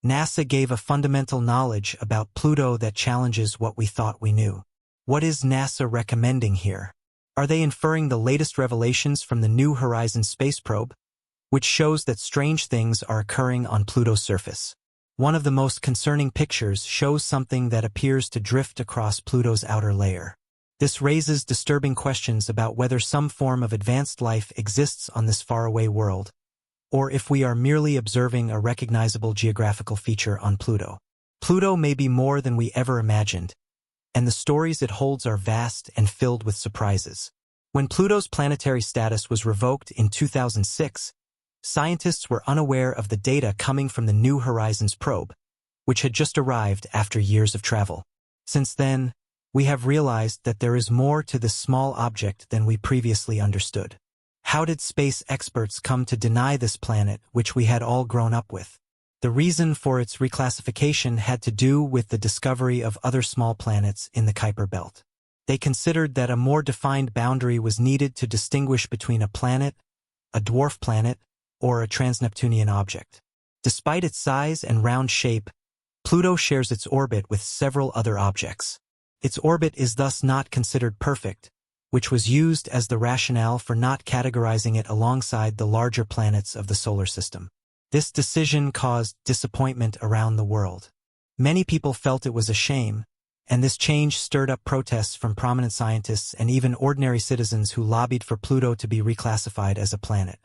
NASA gave a fundamental knowledge about Pluto that challenges what we thought we knew. What is NASA recommending here? Are they inferring the latest revelations from the New Horizons space probe, which shows that strange things are occurring on Pluto's surface? One of the most concerning pictures shows something that appears to drift across Pluto's outer layer. This raises disturbing questions about whether some form of advanced life exists on this faraway world, or if we are merely observing a recognizable geographical feature on Pluto. Pluto may be more than we ever imagined, and the stories it holds are vast and filled with surprises. When Pluto's planetary status was revoked in 2006, scientists were unaware of the data coming from the New Horizons probe, which had just arrived after years of travel. Since then, we have realized that there is more to this small object than we previously understood. How did space experts come to deny this planet, which we had all grown up with? The reason for its reclassification had to do with the discovery of other small planets in the Kuiper belt. They considered that a more defined boundary was needed to distinguish between a planet, a dwarf planet, or a trans-Neptunian object. Despite its size and round shape, Pluto shares its orbit with several other objects. Its orbit is thus not considered perfect, which was used as the rationale for not categorizing it alongside the larger planets of the solar system. This decision caused disappointment around the world. Many people felt it was a shame, and this change stirred up protests from prominent scientists and even ordinary citizens who lobbied for Pluto to be reclassified as a planet.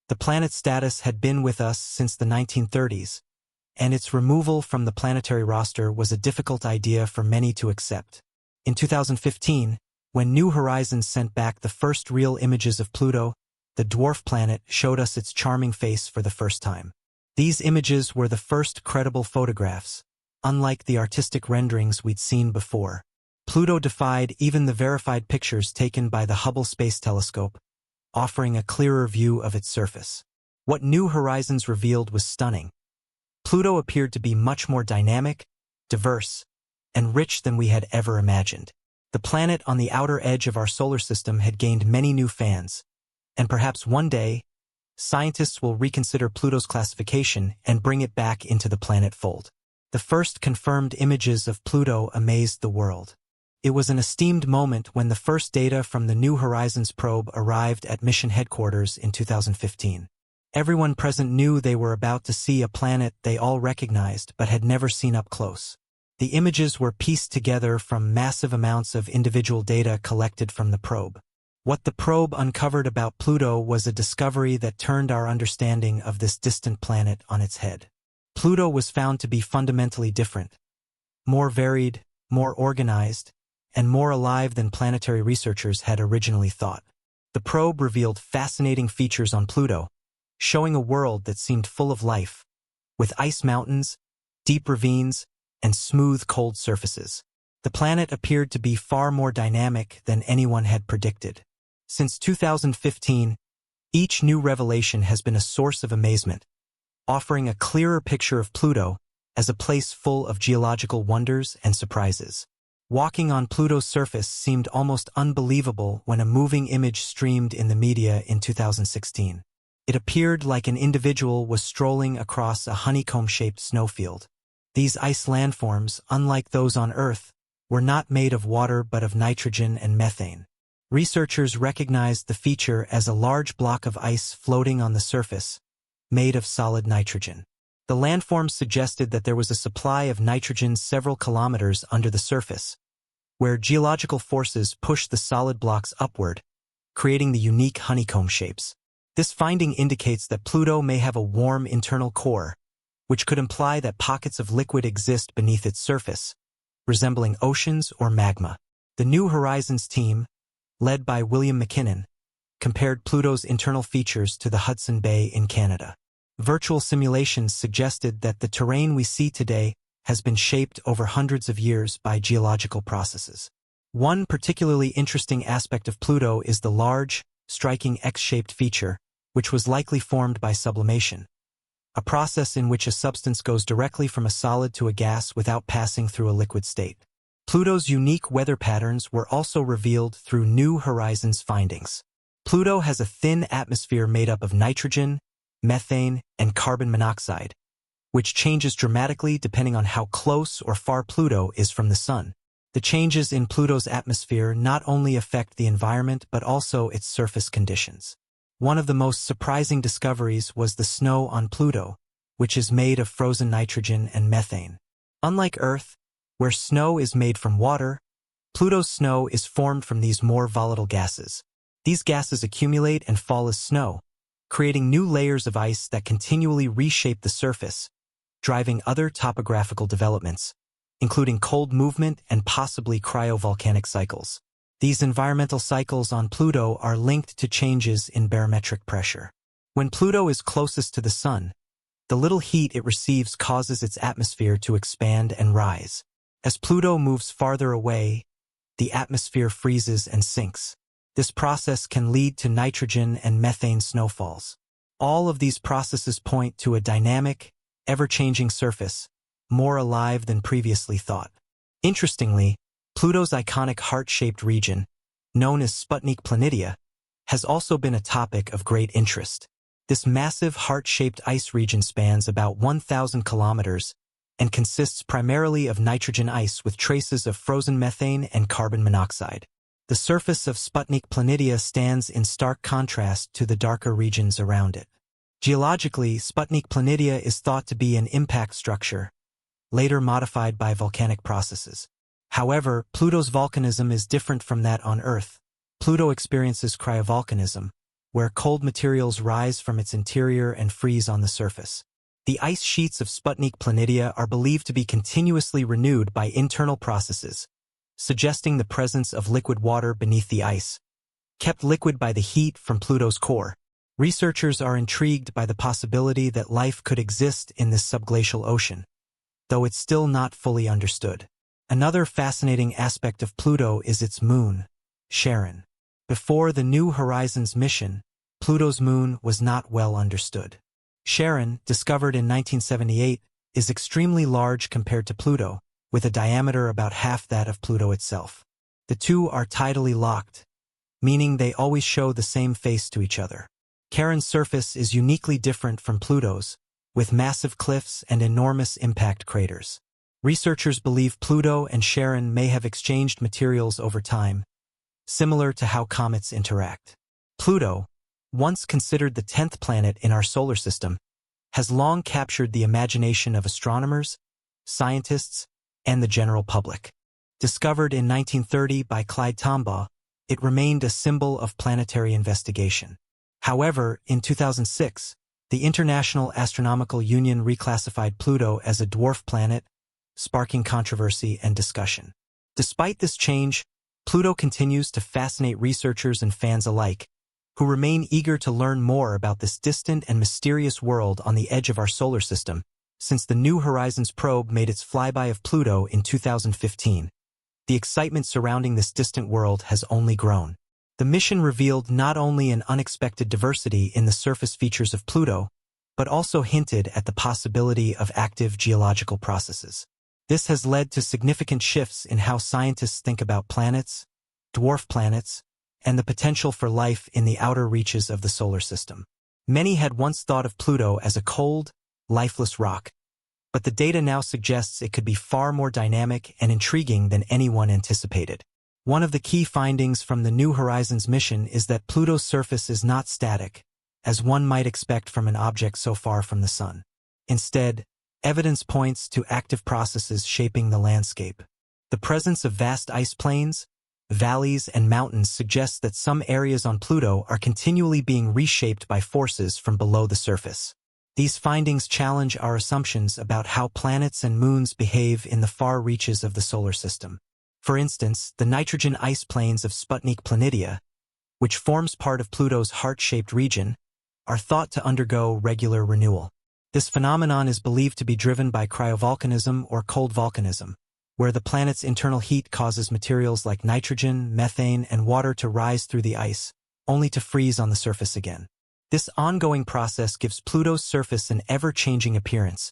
The planet's status had been with us since the 1930s, and its removal from the planetary roster was a difficult idea for many to accept. In 2015, when New Horizons sent back the first real images of Pluto, the dwarf planet showed us its charming face for the first time. These images were the first credible photographs, unlike the artistic renderings we'd seen before. Pluto defied even the verified pictures taken by the Hubble Space Telescope, offering a clearer view of its surface. What New Horizons revealed was stunning. Pluto appeared to be much more dynamic, diverse, and rich than we had ever imagined. The planet on the outer edge of our solar system had gained many new fans, and perhaps one day, scientists will reconsider Pluto's classification and bring it back into the planet fold. The first confirmed images of Pluto amazed the world. It was an esteemed moment when the first data from the New Horizons probe arrived at mission headquarters in 2015. Everyone present knew they were about to see a planet they all recognized but had never seen up close. The images were pieced together from massive amounts of individual data collected from the probe. What the probe uncovered about Pluto was a discovery that turned our understanding of this distant planet on its head. Pluto was found to be fundamentally different, more varied, more organized, and more alive than planetary researchers had originally thought. The probe revealed fascinating features on Pluto, showing a world that seemed full of life, with ice mountains, deep ravines, and smooth, cold surfaces. The planet appeared to be far more dynamic than anyone had predicted. Since 2015, each new revelation has been a source of amazement, offering a clearer picture of Pluto as a place full of geological wonders and surprises. Walking on Pluto's surface seemed almost unbelievable when a moving image streamed in the media in 2016. It appeared like an individual was strolling across a honeycomb-shaped snowfield. These ice landforms, unlike those on Earth, were not made of water but of nitrogen and methane. Researchers recognized the feature as a large block of ice floating on the surface, made of solid nitrogen. The landforms suggested that there was a supply of nitrogen several kilometers under the surface, where geological forces pushed the solid blocks upward, creating the unique honeycomb shapes. This finding indicates that Pluto may have a warm internal core, which could imply that pockets of liquid exist beneath its surface, resembling oceans or magma. The New Horizons team, led by William McKinnon, compared Pluto's internal features to the Hudson Bay in Canada. Virtual simulations suggested that the terrain we see today has been shaped over hundreds of years by geological processes. One particularly interesting aspect of Pluto is the large, striking X-shaped feature, which was likely formed by sublimation, a process in which a substance goes directly from a solid to a gas without passing through a liquid state. Pluto's unique weather patterns were also revealed through New Horizons findings. Pluto has a thin atmosphere made up of nitrogen, methane, and carbon monoxide, which changes dramatically depending on how close or far Pluto is from the Sun. The changes in Pluto's atmosphere not only affect the environment but also its surface conditions. One of the most surprising discoveries was the snow on Pluto, which is made of frozen nitrogen and methane. Unlike Earth, where snow is made from water, Pluto's snow is formed from these more volatile gases. These gases accumulate and fall as snow, creating new layers of ice that continually reshape the surface, driving other topographical developments, including cold movement and possibly cryovolcanic cycles. These environmental cycles on Pluto are linked to changes in barometric pressure. When Pluto is closest to the Sun, the little heat it receives causes its atmosphere to expand and rise. As Pluto moves farther away, the atmosphere freezes and sinks. This process can lead to nitrogen and methane snowfalls. All of these processes point to a dynamic, ever-changing surface, more alive than previously thought. Interestingly, Pluto's iconic heart-shaped region, known as Sputnik Planitia, has also been a topic of great interest. This massive heart-shaped ice region spans about 1,000 kilometers and consists primarily of nitrogen ice with traces of frozen methane and carbon monoxide. The surface of Sputnik Planitia stands in stark contrast to the darker regions around it. Geologically, Sputnik Planitia is thought to be an impact structure, later modified by volcanic processes. However, Pluto's volcanism is different from that on Earth. Pluto experiences cryovolcanism, where cold materials rise from its interior and freeze on the surface. The ice sheets of Sputnik Planitia are believed to be continuously renewed by internal processes, suggesting the presence of liquid water beneath the ice, kept liquid by the heat from Pluto's core. Researchers are intrigued by the possibility that life could exist in this subglacial ocean, though it's still not fully understood. Another fascinating aspect of Pluto is its moon, Charon. Before the New Horizons mission, Pluto's moon was not well understood. Charon, discovered in 1978, is extremely large compared to Pluto, with a diameter about half that of Pluto itself. The two are tidally locked, meaning they always show the same face to each other. Charon's surface is uniquely different from Pluto's, with massive cliffs and enormous impact craters. Researchers believe Pluto and Charon may have exchanged materials over time, similar to how comets interact. Pluto, once considered the 10th planet in our solar system, has long captured the imagination of astronomers, scientists, and the general public. Discovered in 1930 by Clyde Tombaugh, it remained a symbol of planetary investigation. However, in 2006, the International Astronomical Union reclassified Pluto as a dwarf planet, sparking controversy and discussion. Despite this change, Pluto continues to fascinate researchers and fans alike, who remain eager to learn more about this distant and mysterious world on the edge of our solar system, since the New Horizons probe made its flyby of Pluto in 2015. The excitement surrounding this distant world has only grown. The mission revealed not only an unexpected diversity in the surface features of Pluto, but also hinted at the possibility of active geological processes. This has led to significant shifts in how scientists think about planets, dwarf planets, and the potential for life in the outer reaches of the solar system. Many had once thought of Pluto as a cold, lifeless rock, but the data now suggests it could be far more dynamic and intriguing than anyone anticipated. One of the key findings from the New Horizons mission is that Pluto's surface is not static, as one might expect from an object so far from the Sun. Instead, evidence points to active processes shaping the landscape. The presence of vast ice plains, valleys, and mountains suggests that some areas on Pluto are continually being reshaped by forces from below the surface. These findings challenge our assumptions about how planets and moons behave in the far reaches of the solar system. For instance, the nitrogen ice plains of Sputnik Planitia, which forms part of Pluto's heart-shaped region, are thought to undergo regular renewal. This phenomenon is believed to be driven by cryovolcanism or cold volcanism, where the planet's internal heat causes materials like nitrogen, methane, and water to rise through the ice, only to freeze on the surface again. This ongoing process gives Pluto's surface an ever-changing appearance,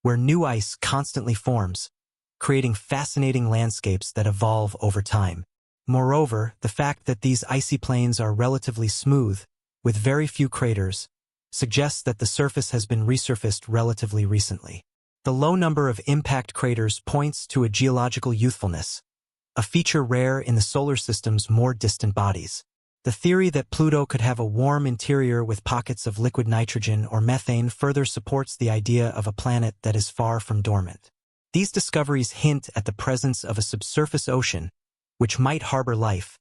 where new ice constantly forms, creating fascinating landscapes that evolve over time. Moreover, the fact that these icy plains are relatively smooth, with very few craters, suggests that the surface has been resurfaced relatively recently. The low number of impact craters points to a geological youthfulness, a feature rare in the solar system's more distant bodies. The theory that Pluto could have a warm interior with pockets of liquid nitrogen or methane further supports the idea of a planet that is far from dormant. These discoveries hint at the presence of a subsurface ocean, which might harbor life,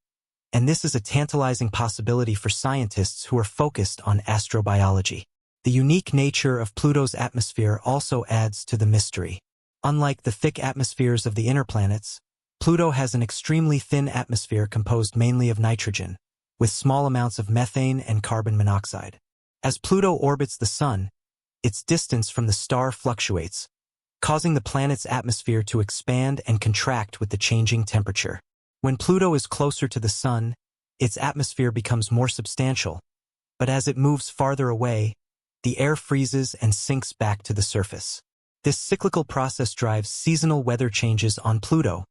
and this is a tantalizing possibility for scientists who are focused on astrobiology. The unique nature of Pluto's atmosphere also adds to the mystery. Unlike the thick atmospheres of the inner planets, Pluto has an extremely thin atmosphere composed mainly of nitrogen, with small amounts of methane and carbon monoxide. As Pluto orbits the Sun, its distance from the star fluctuates, causing the planet's atmosphere to expand and contract with the changing temperature. When Pluto is closer to the Sun, its atmosphere becomes more substantial, but as it moves farther away, the air freezes and sinks back to the surface. This cyclical process drives seasonal weather changes on Pluto,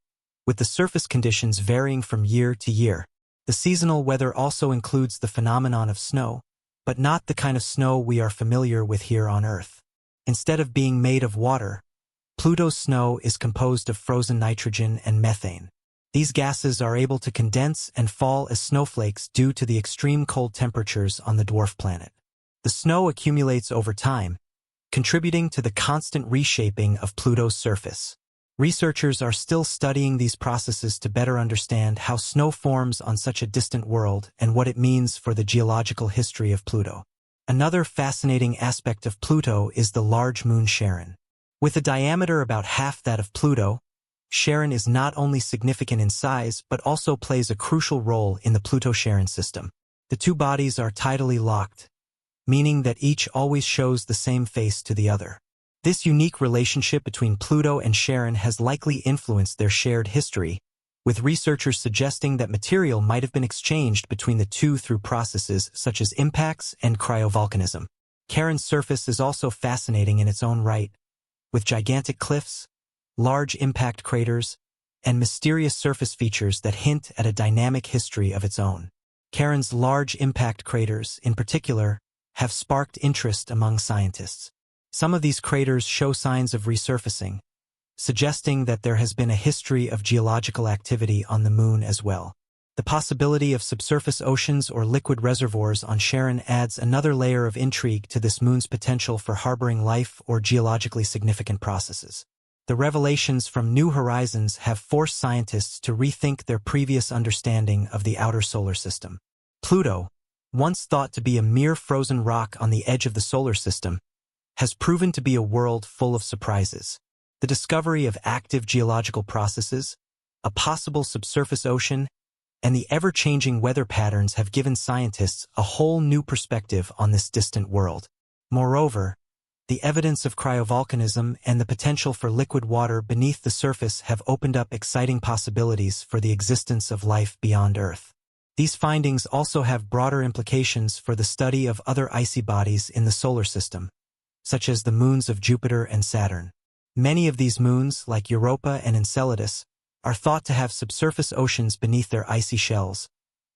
with the surface conditions varying from year to year. The seasonal weather also includes the phenomenon of snow, but not the kind of snow we are familiar with here on Earth. Instead of being made of water, Pluto's snow is composed of frozen nitrogen and methane. These gases are able to condense and fall as snowflakes due to the extreme cold temperatures on the dwarf planet. The snow accumulates over time, contributing to the constant reshaping of Pluto's surface. Researchers are still studying these processes to better understand how snow forms on such a distant world and what it means for the geological history of Pluto. Another fascinating aspect of Pluto is the large moon Charon. With a diameter about half that of Pluto, Charon is not only significant in size but also plays a crucial role in the Pluto-Charon system. The two bodies are tidally locked, meaning that each always shows the same face to the other. This unique relationship between Pluto and Charon has likely influenced their shared history, with researchers suggesting that material might have been exchanged between the two through processes such as impacts and cryovolcanism. Charon's surface is also fascinating in its own right, with gigantic cliffs, large impact craters, and mysterious surface features that hint at a dynamic history of its own. Charon's large impact craters, in particular, have sparked interest among scientists. Some of these craters show signs of resurfacing, suggesting that there has been a history of geological activity on the Moon as well. The possibility of subsurface oceans or liquid reservoirs on Charon adds another layer of intrigue to this moon's potential for harboring life or geologically significant processes. The revelations from New Horizons have forced scientists to rethink their previous understanding of the outer solar system. Pluto, once thought to be a mere frozen rock on the edge of the solar system, has proven to be a world full of surprises. The discovery of active geological processes, a possible subsurface ocean, and the ever-changing weather patterns have given scientists a whole new perspective on this distant world. Moreover, the evidence of cryovolcanism and the potential for liquid water beneath the surface have opened up exciting possibilities for the existence of life beyond Earth. These findings also have broader implications for the study of other icy bodies in the solar system, such as the moons of Jupiter and Saturn. Many of these moons, like Europa and Enceladus, are thought to have subsurface oceans beneath their icy shells,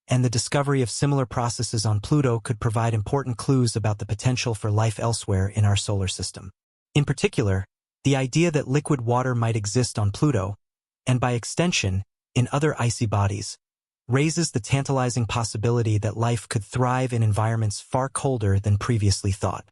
and the discovery of similar processes on Pluto could provide important clues about the potential for life elsewhere in our solar system. In particular, the idea that liquid water might exist on Pluto, and by extension, in other icy bodies, raises the tantalizing possibility that life could thrive in environments far colder than previously thought.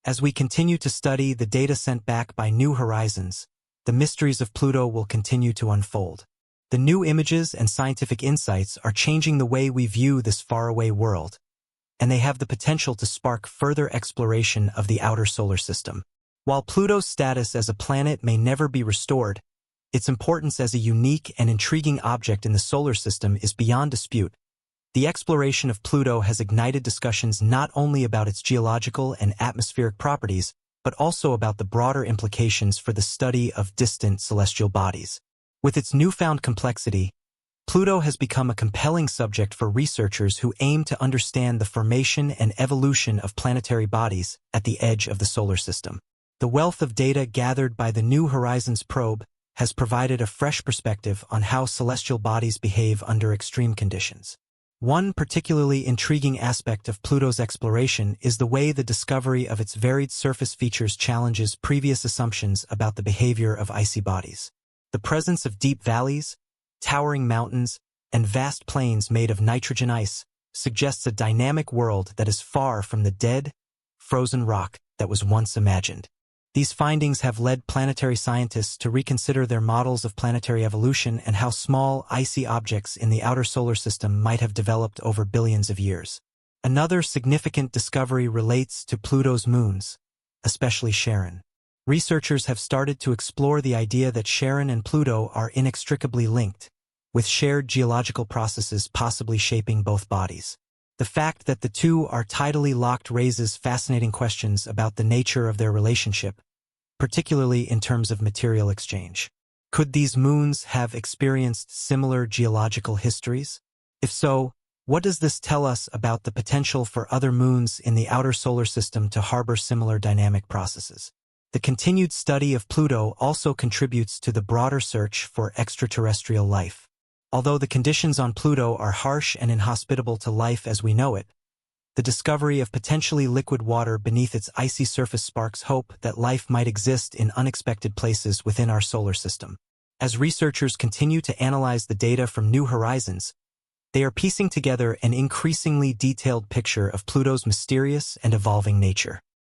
As we continue to study the data sent back by New Horizons, the mysteries of Pluto will continue to unfold. The new images and scientific insights are changing the way we view this faraway world, and they have the potential to spark further exploration of the outer solar system. While Pluto's status as a planet may never be restored, its importance as a unique and intriguing object in the solar system is beyond dispute. The exploration of Pluto has ignited discussions not only about its geological and atmospheric properties, but also about the broader implications for the study of distant celestial bodies. With its newfound complexity, Pluto has become a compelling subject for researchers who aim to understand the formation and evolution of planetary bodies at the edge of the solar system. The wealth of data gathered by the New Horizons probe has provided a fresh perspective on how celestial bodies behave under extreme conditions. One particularly intriguing aspect of Pluto's exploration is the way the discovery of its varied surface features challenges previous assumptions about the behavior of icy bodies. The presence of deep valleys, towering mountains, and vast plains made of nitrogen ice suggests a dynamic world that is far from the dead, frozen rock that was once imagined. These findings have led planetary scientists to reconsider their models of planetary evolution and how small, icy objects in the outer solar system might have developed over billions of years. Another significant discovery relates to Pluto's moons, especially Charon. Researchers have started to explore the idea that Charon and Pluto are inextricably linked, with shared geological processes possibly shaping both bodies. The fact that the two are tidally locked raises fascinating questions about the nature of their relationship, particularly in terms of material exchange. Could these moons have experienced similar geological histories? If so, what does this tell us about the potential for other moons in the outer solar system to harbor similar dynamic processes? The continued study of Pluto also contributes to the broader search for extraterrestrial life. Although the conditions on Pluto are harsh and inhospitable to life as we know it, the discovery of potentially liquid water beneath its icy surface sparks hope that life might exist in unexpected places within our solar system. As researchers continue to analyze the data from New Horizons, they are piecing together an increasingly detailed picture of Pluto's mysterious and evolving nature.